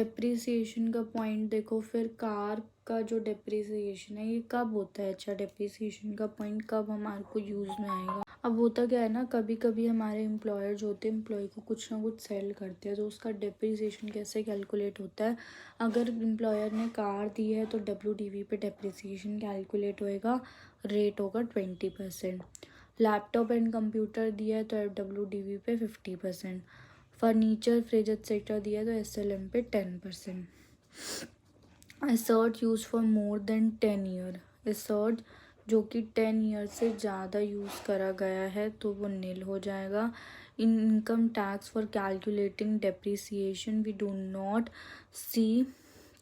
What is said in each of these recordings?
Depreciation का point देखो, फिर कार का जो डेप्रिसिएशन है ये कब होता है? अच्छा, डेप्रिसिएशन का पॉइंट कब हमारे को यूज़ में आएगा? अब होता क्या है ना, कभी कभी हमारे एम्प्लॉयर जो होते हैं एम्प्लॉय को कुछ ना कुछ सेल करते हैं, तो उसका डेप्रिसिएशन कैसे कैलकुलेट होता है? अगर एम्प्लॉयर ने कार दी है तो WDV पे डेप्रिसिएशन कैलकुलेट होएगा, रेट होगा 20%। लैपटॉप एंड कंप्यूटर दिया है तो WDV पे 50%। फर्नीचर, फ्रिज एक्सेट्रा दिया है तो SLM पे 10%। एसर्ट use for more than 10 year, एसर्ट जो कि 10 ईयर से ज़्यादा यूज़ करा गया है तो वो नील हो जाएगा। Income tax for calculating depreciation we do not see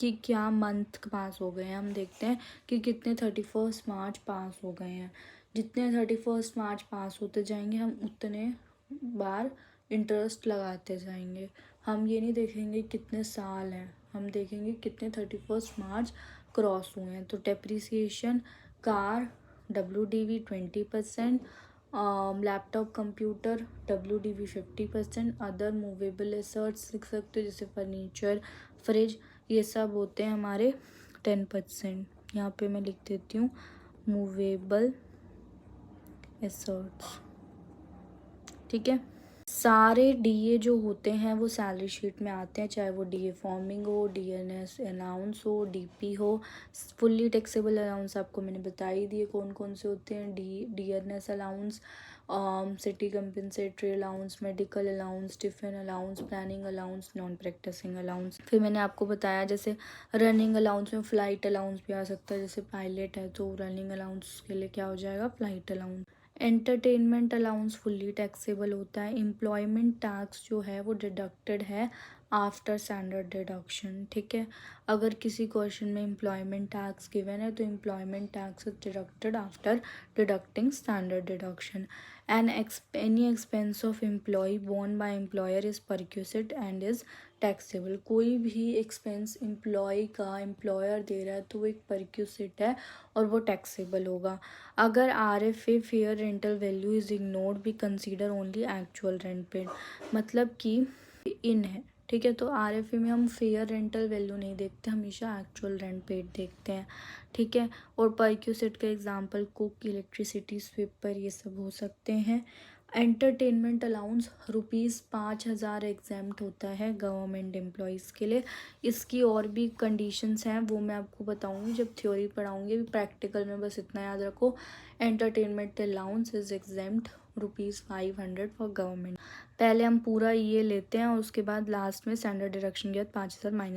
कि क्या मंथ पास हो गए हैं, हम देखते हैं कि कितने 31 मार्च पास हो गए हैं। जितने 31 मार्च पास होते जाएंगे हम उतने बार इंटरेस्ट लगाते जाएंगे। हम ये नहीं देखेंगे कितने साल हैं, हम देखेंगे कितने 31 मार्च क्रॉस हुए हैं। तो depreciation car WDV 20%, laptop computer WDV 50%, other movable assets लिख सकते हो जैसे फर्नीचर, फ्रिज, ये सब होते हैं हमारे 10%। यहाँ पे मैं लिख देती हूँ मूवेबल एसेट्स, ठीक है। सारे DA जो होते हैं वो सैलरी शीट में आते हैं, चाहे वो DA फॉर्मिंग हो, DNS अलाउंस हो, DP हो। फुल्ली टैक्सेबल अलाउंस आपको मैंने बता ही दिए कौन कौन से होते हैं। DNS allowance, city compensatory allowance, medical allowance, tiffin allowance, planning allowance, non practising allowance. फिर मैंने आपको बताया जैसे रनिंग अलाउंस में फ्लाइट अलाउंस भी आ सकता है, जैसे पायलट है तो रनिंग अलाउंस के लिए क्या हो जाएगा, flight allowance. Entertainment allowance fully taxable होता है। एम्प्लॉयमेंट टैक्स जो है वो डिडक्टेड है आफ्टर स्टैंडर्ड डिडक्शन, ठीक है। अगर किसी क्वेश्चन में एम्प्लॉयमेंट टैक्स गिवन है तो employment tax is deducted after deducting standard deduction. An any expense of employee borne by employer is perquisite and is taxable. कोई भी एक्सपेंस एम्प्लॉय का एम्प्लॉयर दे रहा है तो वो एक परक्यूसिट है और वो टैक्सेबल होगा। अगर RFA fair rental value is ignored we consider only actual rent paid, मतलब कि इन है, ठीक है। तो RFA में हम फेयर रेंटल वैल्यू नहीं देखते, हमेशा एक्चुअल रेंट पेड देखते हैं, ठीक है। और परक्यूसिट का एग्जांपल कुक, इलेक्ट्रिसिटी, स्वीपर, ये सब हो सकते हैं। एंटरटेनमेंट अलाउंस ₹5,000 एग्जाम्प्ट होता है गवर्नमेंट एम्प्लॉयज़ के लिए। इसकी और भी कंडीशंस हैं वो मैं आपको बताऊंगी जब थ्योरी पढ़ाऊंगी, अभी प्रैक्टिकल में बस इतना याद रखो। Entertainment allowance is exempt ₹500 for government. पहले हम पूरा ये लेते हैं और उसके बाद लास्ट में स्टैंडर्ड डिडक्शन के बाद 5,000 माइनस